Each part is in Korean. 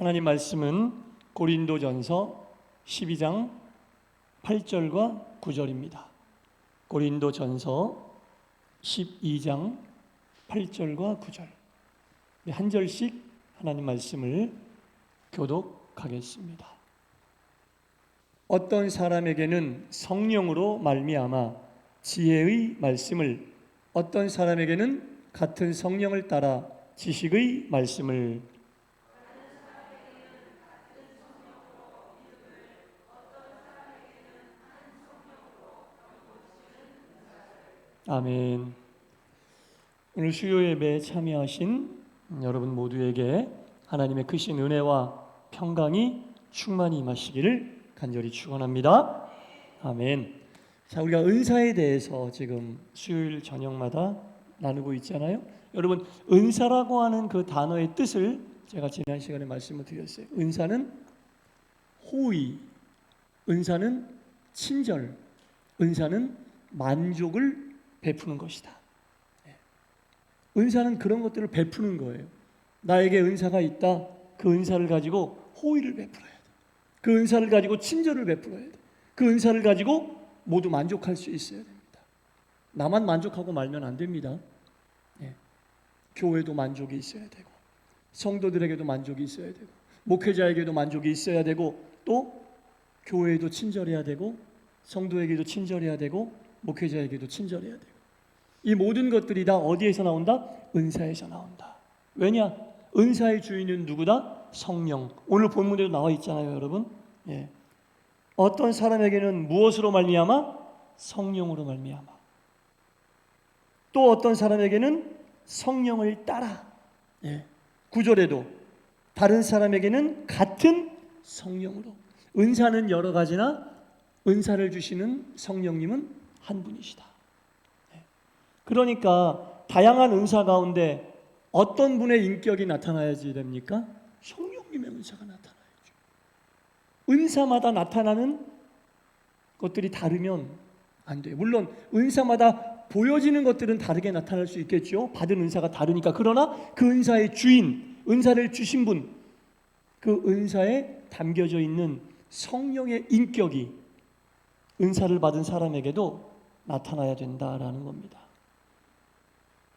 하나님 말씀은 고린도전서 12장 8절과 9절입니다. 고린도전서 12장 8절과 9절. 한 절씩 하나님 말씀을 교독하겠습니다. 어떤 사람에게는 성령으로 말미암아 지혜의 말씀을, 어떤 사람에게는 같은 성령을 따라 지식의 말씀을, 아멘. 오늘 수요 예배에 참여하신 여러분 모두에게 하나님의 크신 은혜와 평강이 충만히 임하시기를 간절히 축원합니다. 아멘. 자, 우리가 은사에 대해서 지금 수요일 저녁마다 나누고 있잖아요. 여러분, 은사라고 하는 그 단어의 뜻을 제가 지난 시간에 말씀을 드렸어요. 은사는 호의, 은사는 친절, 은사는 만족을 베푸는 것이다. 은사는 그런 것들을 베푸는 거예요. 나에게 은사가 있다. 그 은사를 가지고 호의를 베풀어야 돼. 그 은사를 가지고 친절을 베풀어야 돼. 그 은사를 가지고 모두 만족할 수 있어야 됩니다. 나만 만족하고 말면 안 됩니다. 교회도 만족이 있어야 되고, 성도들에게도 만족이 있어야 되고, 목회자에게도 만족이 있어야 되고, 또 교회에도 친절해야 되고, 성도에게도 친절해야 되고, 목회자에게도 친절해야 되고, 이 모든 것들이 다 어디에서 나온다? 은사에서 나온다. 왜냐? 은사의 주인은 누구다? 성령. 오늘 본문에도 나와 있잖아요, 여러분. 어떤 사람에게는 무엇으로 말미암아? 성령으로 말미암아. 또 어떤 사람에게는 성령을 따라. 9절에도 다른 사람에게는 같은 성령으로. 은사는 여러 가지나 은사를 주시는 성령님은 한 분이시다. 그러니까 다양한 은사 가운데 어떤 분의 인격이 나타나야지 됩니까? 성령님의 은사가 나타나야죠. 은사마다 나타나는 것들이 다르면 안 돼요. 물론 은사마다 보여지는 것들은 다르게 나타날 수 있겠죠. 받은 은사가 다르니까. 그러나 그 은사의 주인, 은사를 주신 분, 그 은사에 담겨져 있는 성령의 인격이 은사를 받은 사람에게도 나타나야 된다라는 겁니다.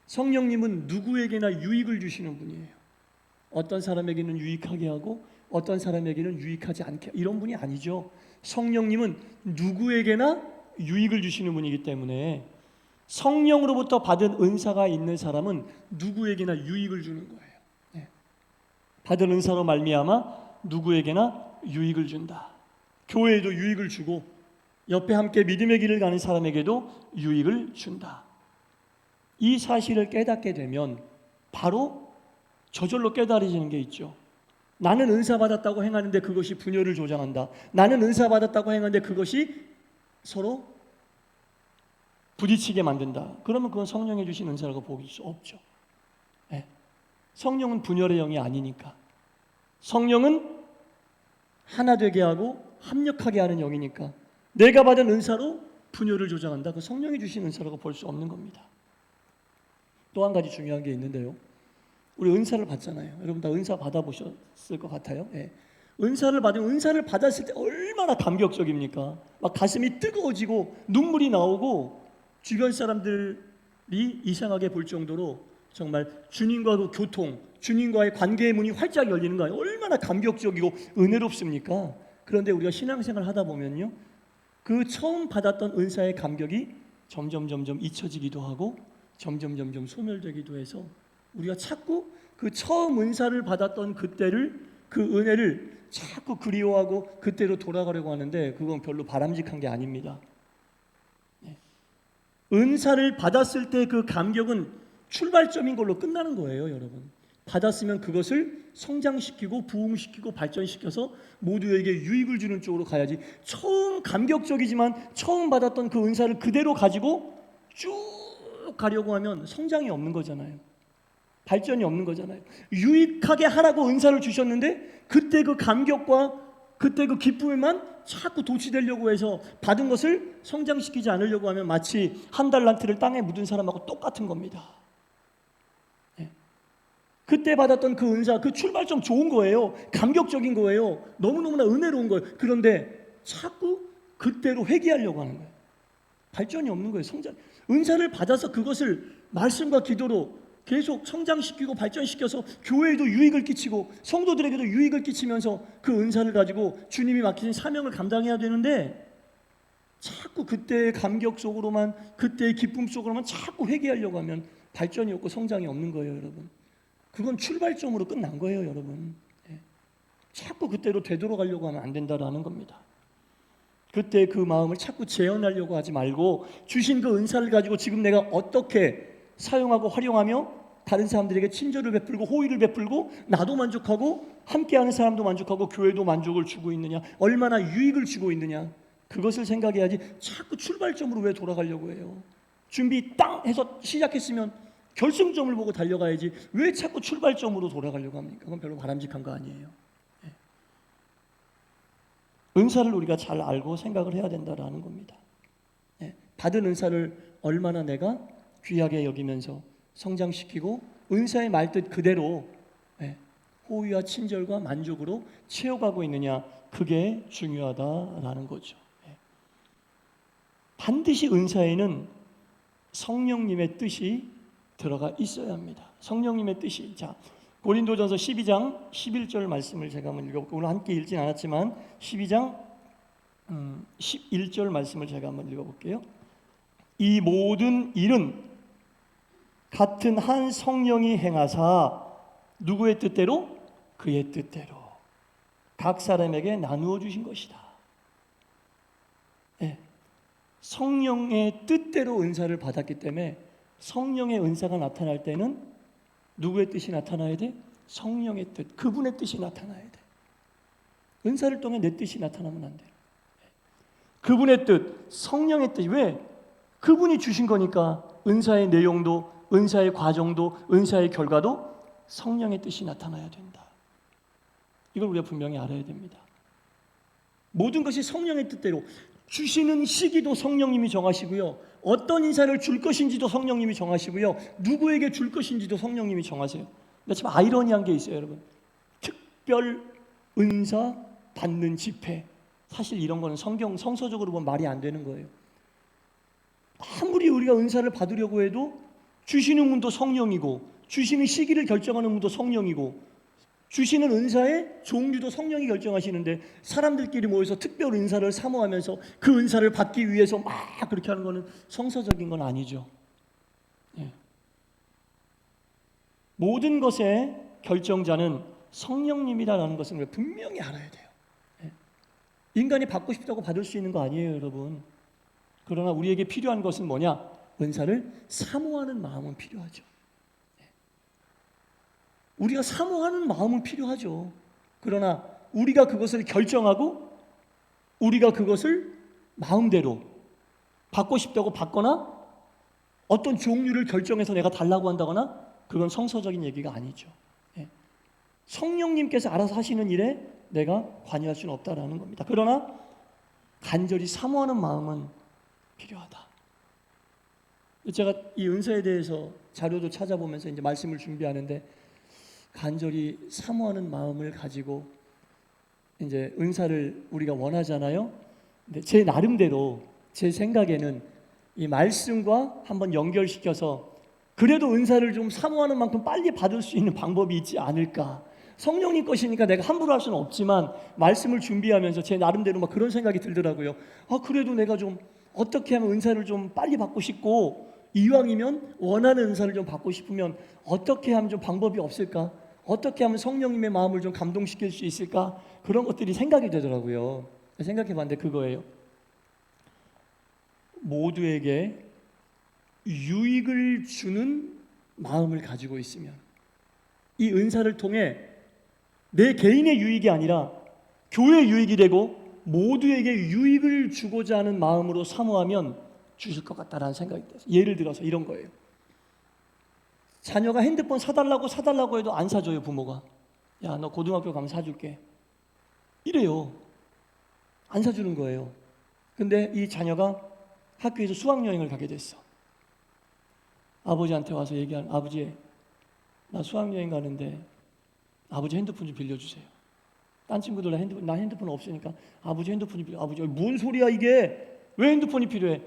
성령님은 누구에게나 유익을 주시는 분이에요. 어떤 사람에게는 유익하게 하고 어떤 사람에게는 유익하지 않게, 이런 분이 아니죠. 성령님은 누구에게나 유익을 주시는 분이기 때문에 성령으로부터 받은 은사가 있는 사람은 누구에게나 유익을 주는 거예요. 받은 은사로 말미암아 누구에게나 유익을 준다. 교회에도 유익을 주고 옆에 함께 믿음의 길을 가는 사람에게도 유익을 준다. 이 사실을 깨닫게 되면 바로 저절로 깨달아지는 게 있죠. 나는 은사 받았다고 행하는데 그것이 분열을 조장한다. 나는 은사 받았다고 행하는데 그것이 서로 부딪히게 만든다. 그러면 그건 성령이 주신 은사라고 보기 수 없죠. 성령은 분열의 영이 아니니까. 성령은 하나 되게 하고 합력하게 하는 영이니까 내가 받은 은사로 분열을 조장한다. 그 성령이 주신 은사라고 볼 수 없는 겁니다. 또 한 가지 중요한 게 있는데요. 우리 은사를 받잖아요. 여러분 다 은사 받아보셨을 것 같아요. 은사를 받았을 때 얼마나 감격적입니까? 막 가슴이 뜨거워지고 눈물이 나오고 주변 사람들이 이상하게 볼 정도로 정말 주님과의 교통, 주님과의 관계의 문이 활짝 열리는 거예요. 얼마나 감격적이고 은혜롭습니까? 그런데 우리가 신앙생활 하다 보면요, 그 처음 받았던 은사의 감격이 점점 잊혀지기도 하고 점점 소멸되기도 해서 우리가 자꾸 그 처음 은사를 받았던 그때를, 그 은혜를 자꾸 그리워하고 그때로 돌아가려고 하는데 그건 별로 바람직한 게 아닙니다. 은사를 받았을 때 그 감격은 출발점인 걸로 끝나는 거예요, 여러분. 받았으면 그것을 성장시키고 부흥시키고 발전시켜서 모두에게 유익을 주는 쪽으로 가야지, 처음 감격적이지만 처음 받았던 그 은사를 그대로 가지고 쭉 가려고 하면 성장이 없는 거잖아요. 발전이 없는 거잖아요. 유익하게 하라고 은사를 주셨는데 그때 그 감격과 그때 그 기쁨에만 자꾸 도취되려고 해서 받은 것을 성장시키지 않으려고 하면 마치 한 달란트를 땅에 묻은 사람하고 똑같은 겁니다. 그때 받았던 그 은사, 그 출발점 좋은 거예요. 감격적인 거예요. 너무너무나 은혜로운 거예요. 그런데 자꾸 그때로 회귀하려고 하는 거예요. 발전이 없는 거예요. 성장. 은사를 받아서 그것을 말씀과 기도로 계속 성장시키고 발전시켜서 교회에도 유익을 끼치고 성도들에게도 유익을 끼치면서 그 은사를 가지고 주님이 맡기신 사명을 감당해야 되는데, 자꾸 그때의 감격 속으로만, 그때의 기쁨 속으로만 자꾸 회귀하려고 하면 발전이 없고 성장이 없는 거예요, 여러분. 그건 출발점으로 끝난 거예요, 여러분. 자꾸 그때로 되돌아가려고 하면 안 된다라는 겁니다. 그때 그 마음을 자꾸 재현하려고 하지 말고, 주신 그 은사를 가지고 지금 내가 어떻게 사용하고 활용하며 다른 사람들에게 친절을 베풀고 호의를 베풀고 나도 만족하고 함께하는 사람도 만족하고 교회도 만족을 주고 있느냐, 얼마나 유익을 주고 있느냐, 그것을 생각해야지 자꾸 출발점으로 왜 돌아가려고 해요. 준비 땅 해서 시작했으면 결승점을 보고 달려가야지 왜 자꾸 출발점으로 돌아가려고 합니까? 그건 별로 바람직한 거 아니에요. 은사를 우리가 잘 알고 생각을 해야 된다라는 겁니다. 받은 은사를 얼마나 내가 귀하게 여기면서 성장시키고 은사의 말뜻 그대로 호의와 친절과 만족으로 채워가고 있느냐, 그게 중요하다라는 거죠. 반드시 은사에는 성령님의 뜻이 들어가 있어야 합니다. 성령님의 뜻이. 자, 고린도전서 12장 11절 말씀을 제가 한번 읽어볼게요. 오늘 함께 읽진 않았지만 12장 11절 말씀을 제가 한번 읽어볼게요. 이 모든 일은 같은 한 성령이 행하사 누구의 뜻대로? 그의 뜻대로 각 사람에게 나누어 주신 것이다. 성령의 뜻대로 은사를 받았기 때문에 성령의 은사가 나타날 때는 누구의 뜻이 나타나야 돼? 성령의 뜻, 그분의 뜻이 나타나야 돼. 은사를 통해 내 뜻이 나타나면 안 돼요. 그분의 뜻, 성령의 뜻. 왜? 그분이 주신 거니까 은사의 내용도, 은사의 과정도, 은사의 결과도 성령의 뜻이 나타나야 된다. 이걸 우리가 분명히 알아야 됩니다. 모든 것이 성령의 뜻대로, 주시는 시기도 성령님이 정하시고요, 어떤 인사를 줄 것인지도 성령님이 정하시고요, 누구에게 줄 것인지도 성령님이 정하세요. 근데 참 아이러니한 게 있어요, 여러분. 특별 은사 받는 집회, 사실 이런 거는 성서적으로 보면 말이 안 되는 거예요. 아무리 우리가 은사를 받으려고 해도 주시는 분도 성령이고, 주시는 시기를 결정하는 분도 성령이고, 주시는 은사의 종류도 성령이 결정하시는데, 사람들끼리 모여서 특별 은사를 사모하면서 그 은사를 받기 위해서 막 그렇게 하는 거는 성서적인 건 아니죠. 모든 것의 결정자는 성령님이다라는 것을 우리가 분명히 알아야 돼요. 인간이 받고 싶다고 받을 수 있는 거 아니에요, 여러분. 그러나 우리에게 필요한 것은 뭐냐? 은사를 사모하는 마음은 필요하죠. 우리가 사모하는 마음은 필요하죠. 그러나 우리가 그것을 결정하고 우리가 그것을 마음대로 받고 싶다고 받거나 어떤 종류를 결정해서 내가 달라고 한다거나, 그건 성서적인 얘기가 아니죠. 성령님께서 알아서 하시는 일에 내가 관여할 수는 없다라는 겁니다. 그러나 간절히 사모하는 마음은 필요하다. 제가 이 은사에 대해서 자료도 찾아보면서 이제 말씀을 준비하는데, 간절히 사모하는 마음을 가지고 이제 은사를 우리가 원하잖아요. 근데 제 나름대로 제 생각에는 이 말씀과 한번 연결시켜서 그래도 은사를 좀 사모하는 만큼 빨리 받을 수 있는 방법이 있지 않을까. 성령님 것이니까 내가 함부로 할 수는 없지만 말씀을 준비하면서 제 나름대로 막 그런 생각이 들더라고요. 그래도 내가 좀 어떻게 하면 은사를 좀 빨리 받고 싶고, 이왕이면 원하는 은사를 좀 받고 싶으면 어떻게 하면 좀 방법이 없을까? 어떻게 하면 성령님의 마음을 좀 감동시킬 수 있을까? 그런 것들이 생각이 되더라고요. 생각해 봤는데 그거예요. 모두에게 유익을 주는 마음을 가지고 있으면, 이 은사를 통해 내 개인의 유익이 아니라 교회의 유익이 되고 모두에게 유익을 주고자 하는 마음으로 사모하면 주실 것 같다라는 생각이 들어요. 예를 들어서 이런 거예요. 자녀가 핸드폰 사달라고 해도 안 사줘요, 부모가. 야, 너 고등학교 가면 사줄게. 이래요. 안 사주는 거예요. 근데 이 자녀가 학교에서 수학여행을 가게 됐어. 아버지한테 와서 얘기하는, 아버지, 나 수학여행 가는데 아버지 핸드폰 좀 빌려주세요. 딴 친구들 나 핸드폰 없으니까 아버지 핸드폰 좀 빌려. 아버지 뭔 소리야 이게? 왜 핸드폰이 필요해?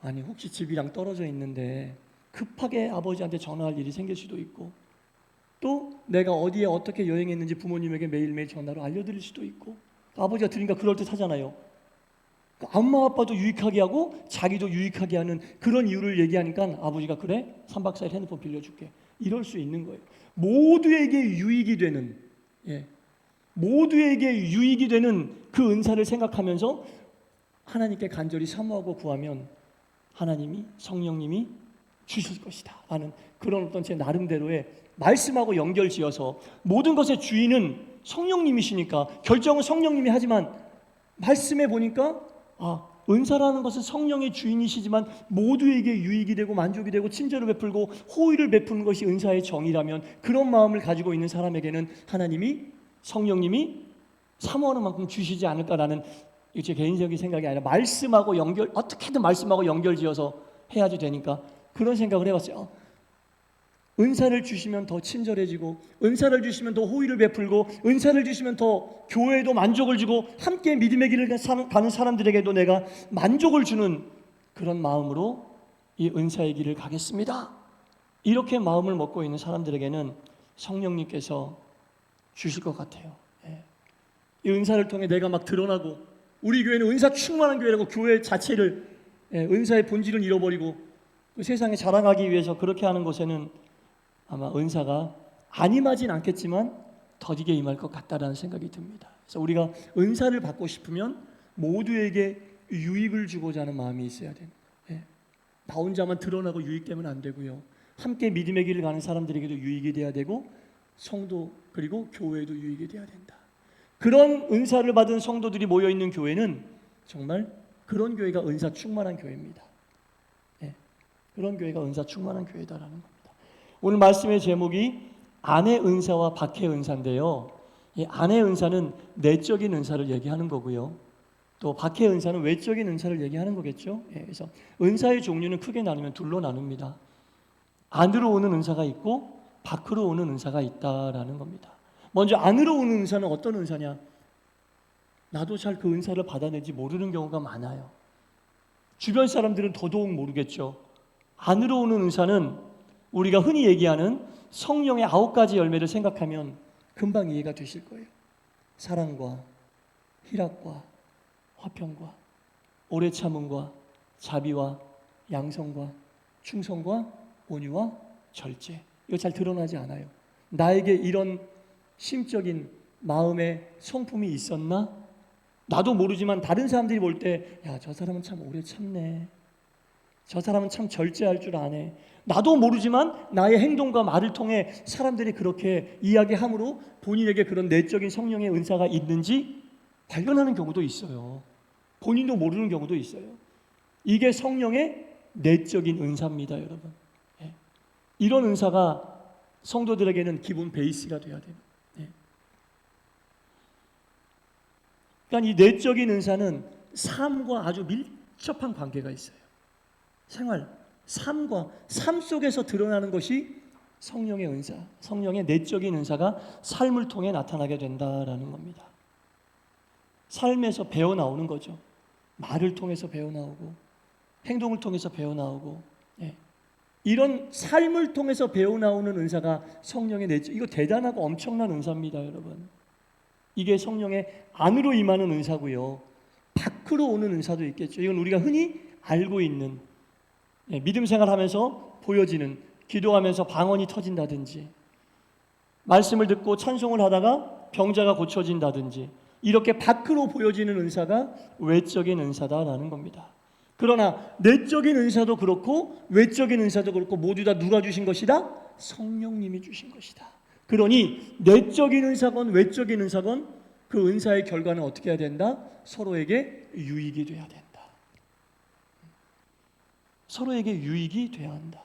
아니 혹시 집이랑 떨어져 있는데 급하게 아버지한테 전화할 일이 생길 수도 있고, 또 내가 어디에 어떻게 여행했는지 부모님에게 매일매일 전화로 알려드릴 수도 있고, 아버지가 들으니까 그럴듯하잖아요. 엄마 아빠도 유익하게 하고 자기도 유익하게 하는 그런 이유를 얘기하니까 아버지가 그래? 3박 4일 핸드폰 빌려줄게. 이럴 수 있는 거예요. 모두에게 유익이 되는, 모두에게 유익이 되는 그 은사를 생각하면서 하나님께 간절히 사모하고 구하면 하나님이, 성령님이 주실 것이다 라는 그런 어떤 제 나름대로의 말씀하고 연결지어서, 모든 것의 주인은 성령님이시니까 결정은 성령님이 하지만 말씀해 보니까 은사라는 것은 성령의 주인이시지만 모두에게 유익이 되고 만족이 되고 친절을 베풀고 호의를 베푸는 것이 은사의 정의라면, 그런 마음을 가지고 있는 사람에게는 하나님이, 성령님이 사모하는 만큼 주시지 않을까라는, 제 개인적인 생각이 아니라 말씀하고 연결, 어떻게든 말씀하고 연결지어서 해야지 되니까 그런 생각을 해봤어요. 은사를 주시면 더 친절해지고, 은사를 주시면 더 호의를 베풀고, 은사를 주시면 더 교회에도 만족을 주고, 함께 믿음의 길을 가는 사람들에게도 내가 만족을 주는 그런 마음으로 이 은사의 길을 가겠습니다. 이렇게 마음을 먹고 있는 사람들에게는 성령님께서 주실 것 같아요. 이 은사를 통해 내가 막 드러나고, 우리 교회는 은사 충만한 교회라고 교회 자체를, 은사의 본질을 잃어버리고 세상에 자랑하기 위해서 그렇게 하는 곳에는 아마 은사가 안임하진 않겠지만 더디게 임할 것 같다라는 생각이 듭니다. 그래서 우리가 은사를 받고 싶으면 모두에게 유익을 주고자 하는 마음이 있어야 됩니다. 나 혼자만 드러나고 유익되면 안 되고요. 함께 믿음의 길을 가는 사람들에게도 유익이 돼야 되고, 성도 그리고 교회에도 유익이 돼야 된다. 그런 은사를 받은 성도들이 모여있는 교회는 정말 그런 교회가 은사 충만한 교회입니다. 그런 교회가 은사 충만한 교회다라는 겁니다. 오늘 말씀의 제목이 안의 은사와 밖의 은사인데요, 이 안의 은사는 내적인 은사를 얘기하는 거고요, 또 밖의 은사는 외적인 은사를 얘기하는 거겠죠. 그래서 은사의 종류는 크게 나누면 둘로 나눕니다. 안으로 오는 은사가 있고 밖으로 오는 은사가 있다라는 겁니다. 먼저 안으로 오는 은사는 어떤 은사냐? 나도 잘 그 은사를 받아내지 모르는 경우가 많아요. 주변 사람들은 더더욱 모르겠죠. 안으로 오는 은사는 우리가 흔히 얘기하는 성령의 9가지 열매를 생각하면 금방 이해가 되실 거예요. 사랑과 희락과 화평과 오래 참음과 자비와 양성과 충성과 온유와 절제. 이거 잘 드러나지 않아요. 나에게 이런 심적인 마음의 성품이 있었나? 나도 모르지만 다른 사람들이 볼 때, 야, 저 사람은 참 오래 참네, 저 사람은 참 절제할 줄 아네. 나도 모르지만 나의 행동과 말을 통해 사람들이 그렇게 이야기함으로 본인에게 그런 내적인 성령의 은사가 있는지 발견하는 경우도 있어요. 본인도 모르는 경우도 있어요. 이게 성령의 내적인 은사입니다, 여러분. 이런 은사가 성도들에게는 기본 베이스가 돼야 돼요. 그러니까 이 내적인 은사는 삶과 아주 밀접한 관계가 있어요. 생활, 삶 속에서 드러나는 것이 성령의 은사, 성령의 내적인 은사가 삶을 통해 나타나게 된다라는 겁니다. 삶에서 배어 나오는 거죠. 말을 통해서 배어 나오고, 행동을 통해서 배어 나오고, 이런 삶을 통해서 배어 나오는 은사가 성령의 내적, 이거 대단하고 엄청난 은사입니다, 여러분. 이게 성령의 안으로 임하는 은사고요, 밖으로 오는 은사도 있겠죠. 이건 우리가 흔히 알고 있는, 믿음 생활하면서 보여지는, 기도하면서 방언이 터진다든지, 말씀을 듣고 찬송을 하다가 병자가 고쳐진다든지, 이렇게 밖으로 보여지는 은사가 외적인 은사다라는 겁니다. 그러나 내적인 은사도 그렇고 외적인 은사도 그렇고 모두 다 누가 주신 것이다? 성령님이 주신 것이다. 그러니 내적인 은사건 외적인 은사건 그 은사의 결과는 어떻게 해야 된다? 서로에게 유익이 돼야 된다. 서로에게 유익이 돼야 한다.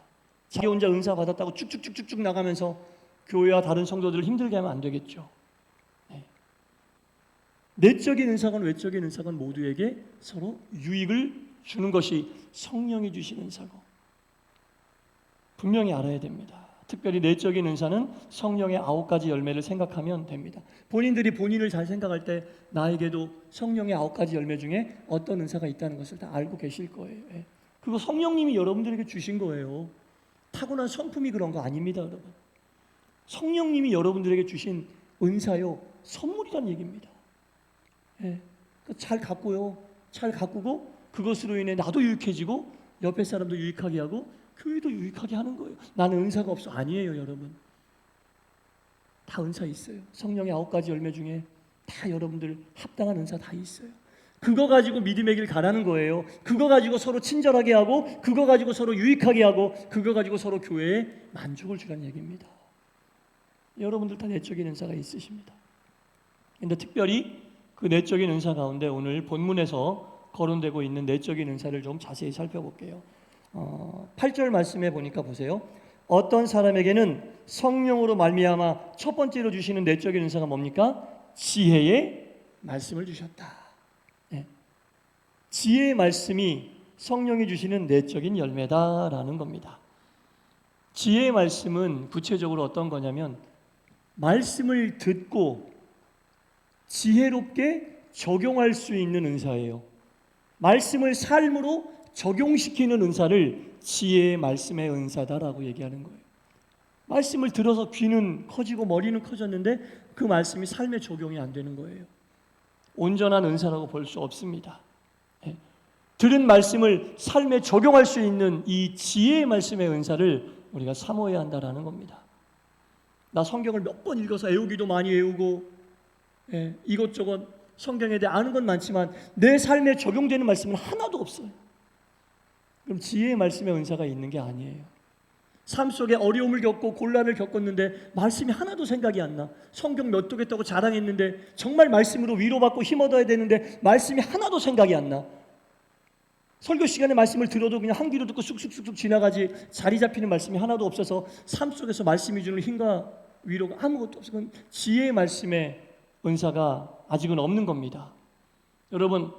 자기 혼자 은사 받았다고 쭉쭉쭉쭉 나가면서 교회와 다른 성도들을 힘들게 하면 안 되겠죠. 내적인 은사건 외적인 은사건 모두에게 서로 유익을 주는 것이 성령이 주신 은사고 분명히 알아야 됩니다. 특별히 내적인 은사는 성령의 9가지 열매를 생각하면 됩니다. 본인들이 본인을 잘 생각할 때 나에게도 성령의 9가지 열매 중에 어떤 은사가 있다는 것을 다 알고 계실 거예요. 예. 그거 성령님이 여러분들에게 주신 거예요. 타고난 성품이 그런 거 아닙니다, 여러분. 성령님이 여러분들에게 주신 은사요, 선물이란 얘기입니다. 예. 잘 갖고요, 잘 가꾸고 그것으로 인해 나도 유익해지고 옆에 사람도 유익하게 하고 교회도 유익하게 하는 거예요. 나는 은사가 없어. 아니에요, 여러분. 다 은사 있어요. 성령의 9가지 열매 중에 다 여러분들 합당한 은사 다 있어요. 그거 가지고 믿음의 길 가라는 거예요. 그거 가지고 서로 친절하게 하고, 그거 가지고 서로 유익하게 하고, 그거 가지고 서로 교회에 만족을 주라는 얘기입니다. 여러분들 다 내적인 은사가 있으십니다. 그런데 특별히 그 내적인 은사 가운데 오늘 본문에서 거론되고 있는 내적인 은사를 좀 자세히 살펴볼게요. 8절 말씀에 보니까 보세요. 어떤 사람에게는 성령으로 말미암아 첫 번째로 주시는 내적인 은사가 뭡니까? 지혜의 말씀을 주셨다. 네. 지혜의 말씀이 성령이 주시는 내적인 열매다라는 겁니다. 지혜의 말씀은 구체적으로 어떤 거냐면 말씀을 듣고 지혜롭게 적용할 수 있는 은사예요. 말씀을 삶으로 적용시키는 은사를 지혜의 말씀의 은사다라고 얘기하는 거예요. 말씀을 들어서 귀는 커지고 머리는 커졌는데 그 말씀이 삶에 적용이 안 되는 거예요. 온전한 은사라고 볼 수 없습니다. 들은 말씀을 삶에 적용할 수 있는 이 지혜의 말씀의 은사를 우리가 사모해야 한다라는 겁니다. 나 성경을 몇 번 읽어서 외우기도 많이 외우고 이것저것 성경에 대해 아는 건 많지만 내 삶에 적용되는 말씀은 하나도 없어요. 그럼 지혜의 말씀의 은사가 있는 게 아니에요. 삶 속에 어려움을 겪고 곤란을 겪었는데 말씀이 하나도 생각이 안 나. 성경 몇 독했다고 자랑했는데 정말 말씀으로 위로받고 힘 얻어야 되는데 말씀이 하나도 생각이 안 나. 설교 시간에 말씀을 들어도 그냥 한 귀로 듣고 쑥쑥쑥 지나가지 자리 잡히는 말씀이 하나도 없어서 삶 속에서 말씀이 주는 힘과 위로가 아무것도 없어. 그건 지혜의 말씀의 은사가 아직은 없는 겁니다. 여러분,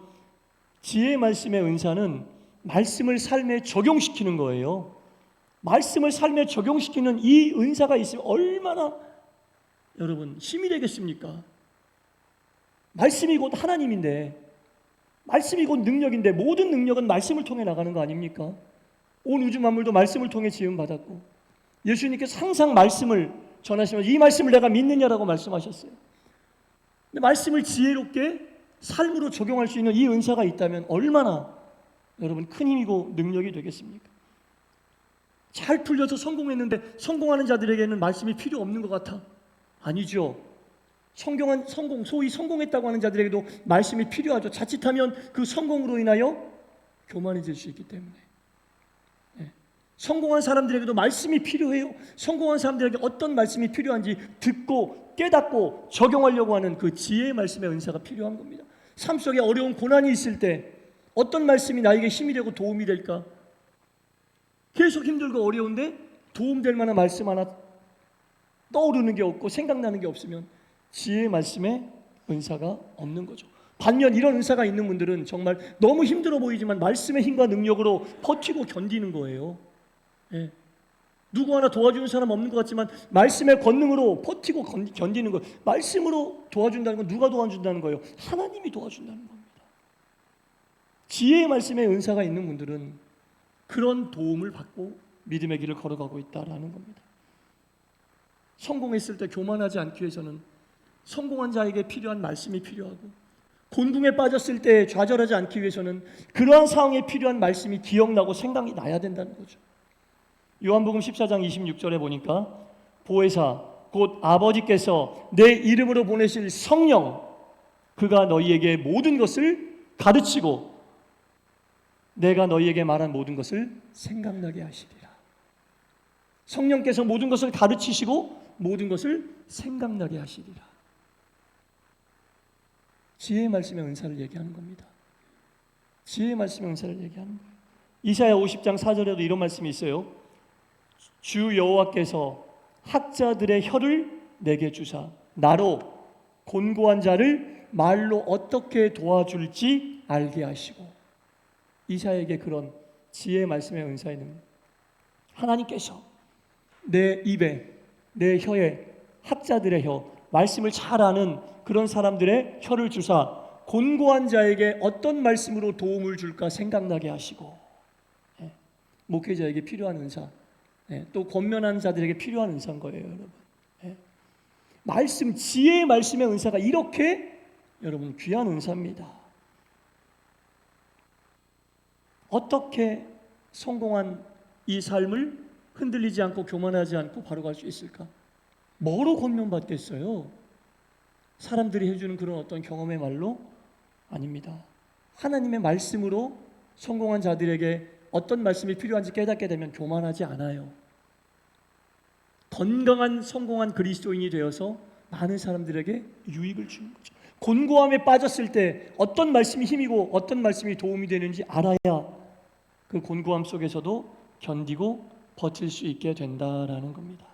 지혜의 말씀의 은사는 말씀을 삶에 적용시키는 거예요. 말씀을 삶에 적용시키는 이 은사가 있으면 얼마나 여러분 힘이 되겠습니까? 말씀이 곧 하나님인데, 말씀이 곧 능력인데, 모든 능력은 말씀을 통해 나가는 거 아닙니까? 온 우주 만물도 말씀을 통해 지음받았고 예수님께서 항상 말씀을 전하시면서 이 말씀을 내가 믿느냐라고 말씀하셨어요. 근데 말씀을 지혜롭게 삶으로 적용할 수 있는 이 은사가 있다면 얼마나 여러분 큰 힘이고 능력이 되겠습니까? 잘 풀려서 성공했는데 성공하는 자들에게는 말씀이 필요 없는 것 같아? 아니죠. 소위 성공했다고 하는 자들에게도 말씀이 필요하죠. 자칫하면 그 성공으로 인하여 교만해질 수 있기 때문에. 성공한 사람들에게도 말씀이 필요해요. 성공한 사람들에게 어떤 말씀이 필요한지 듣고 깨닫고 적용하려고 하는 그 지혜의 말씀의 은사가 필요한 겁니다. 삶 속에 어려운 고난이 있을 때 어떤 말씀이 나에게 힘이 되고 도움이 될까? 계속 힘들고 어려운데 도움될 만한 말씀 하나 떠오르는 게 없고 생각나는 게 없으면 지혜의 말씀의 은사가 없는 거죠. 반면 이런 은사가 있는 분들은 정말 너무 힘들어 보이지만 말씀의 힘과 능력으로 버티고 견디는 거예요. 누구 하나 도와주는 사람 없는 것 같지만 말씀의 권능으로 버티고 견디는 거예요. 말씀으로 도와준다는 건 누가 도와준다는 거예요? 하나님이 도와준다는 겁니다. 지혜의 말씀의 은사가 있는 분들은 그런 도움을 받고 믿음의 길을 걸어가고 있다라는 겁니다. 성공했을 때 교만하지 않기 위해서는 성공한 자에게 필요한 말씀이 필요하고, 곤궁에 빠졌을 때 좌절하지 않기 위해서는 그러한 상황에 필요한 말씀이 기억나고 생각이 나야 된다는 거죠. 요한복음 14장 26절에 보니까 보혜사 곧 아버지께서 내 이름으로 보내실 성령, 그가 너희에게 모든 것을 가르치고 내가 너희에게 말한 모든 것을 생각나게 하시리라. 성령께서 모든 것을 가르치시고 모든 것을 생각나게 하시리라. 지혜의 말씀의 은사를 얘기하는 겁니다. 지혜의 말씀의 은사를 얘기하는 거예요. 이사야 50장 4절에도 이런 말씀이 있어요. 주 여호와께서 학자들의 혀를 내게 주사 나로 곤고한 자를 말로 어떻게 도와줄지 알게 하시고. 이사야에게 그런 지혜의 말씀의 은사에 있는 하나님께서 내 입에, 내 혀에, 학자들의 혀, 말씀을 잘 아는 그런 사람들의 혀를 주사 곤고한 자에게 어떤 말씀으로 도움을 줄까 생각나게 하시고, 목회자에게 필요한 은사, 또 권면하는 자들에게 필요한 은사인 거예요, 여러분. 말씀, 지혜의 말씀의 은사가 이렇게 여러분 귀한 은사입니다. 어떻게 성공한 이 삶을 흔들리지 않고 교만하지 않고 바로 갈 수 있을까? 뭐로 권면받겠어요? 사람들이 해주는 그런 어떤 경험의 말로? 아닙니다. 하나님의 말씀으로 성공한 자들에게 어떤 말씀이 필요한지 깨닫게 되면 교만하지 않아요. 건강한 성공한 그리스도인이 되어서 많은 사람들에게 유익을 주는 거죠. 곤고함에 빠졌을 때 어떤 말씀이 힘이고 어떤 말씀이 도움이 되는지 알아야 그 곤고함 속에서도 견디고 버틸 수 있게 된다라는 겁니다.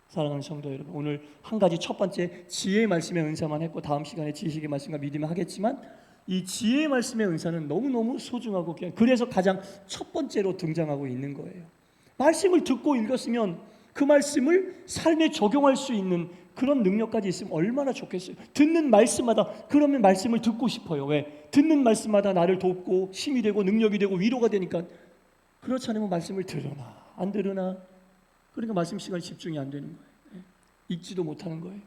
사랑하는 성도 여러분, 오늘 한 가지 첫 번째 지혜의 말씀의 은사만 했고 다음 시간에 지식의 말씀과 믿음을 하겠지만 이 지혜의 말씀의 은사는 너무너무 소중하고 귀한, 그래서 가장 첫 번째로 등장하고 있는 거예요. 말씀을 듣고 읽었으면 그 말씀을 삶에 적용할 수 있는 그런 능력까지 있으면 얼마나 좋겠어요. 듣는 말씀마다, 그러면 말씀을 듣고 싶어요. 왜? 듣는 말씀마다 나를 돕고 힘이 되고 능력이 되고 위로가 되니까. 그렇지 않으면 말씀을 들으나 안 들으나, 그러니까 말씀 시간에 집중이 안 되는 거예요. 읽지도 못하는 거예요.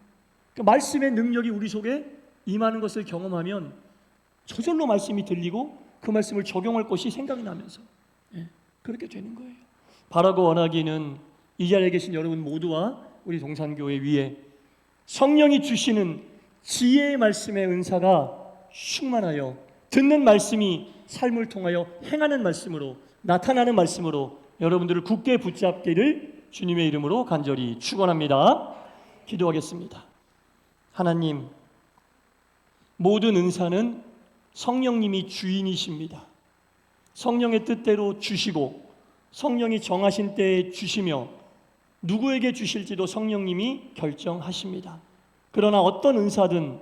그러니까 말씀의 능력이 우리 속에 임하는 것을 경험하면 저절로 말씀이 들리고 그 말씀을 적용할 것이 생각이 나면서 그렇게 되는 거예요. 바라고 원하기는 이 자리에 계신 여러분 모두와 우리 동산교회 위에 성령이 주시는 지혜의 말씀의 은사가 충만하여 듣는 말씀이 삶을 통하여 행하는 말씀으로 나타나는 말씀으로 여러분들을 굳게 붙잡기를 주님의 이름으로 간절히 축원합니다. 기도하겠습니다. 하나님, 모든 은사는 성령님이 주인이십니다. 성령의 뜻대로 주시고 성령이 정하신 때에 주시며 누구에게 주실지도 성령님이 결정하십니다. 그러나 어떤 은사든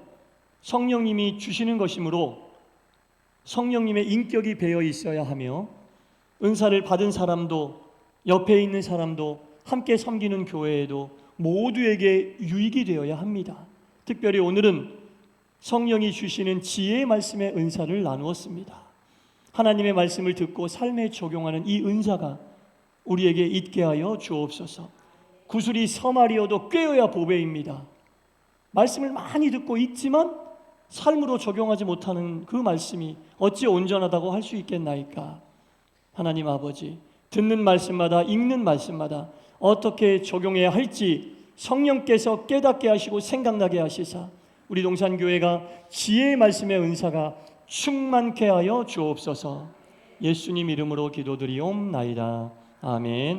성령님이 주시는 것이므로 성령님의 인격이 배어 있어야 하며 은사를 받은 사람도 옆에 있는 사람도 함께 섬기는 교회에도 모두에게 유익이 되어야 합니다. 특별히 오늘은 성령이 주시는 지혜의 말씀의 은사를 나누었습니다. 하나님의 말씀을 듣고 삶에 적용하는 이 은사가 우리에게 있게 하여 주옵소서. 구슬이 서말이어도 꿰어야 보배입니다. 말씀을 많이 듣고 있지만 삶으로 적용하지 못하는 그 말씀이 어찌 온전하다고 할 수 있겠나이까. 하나님 아버지, 듣는 말씀마다 읽는 말씀마다 어떻게 적용해야 할지 성령께서 깨닫게 하시고 생각나게 하시사 우리 동산교회가 지혜의 말씀의 은사가 충만케 하여 주옵소서. 예수님 이름으로 기도드리옵나이다. 아멘.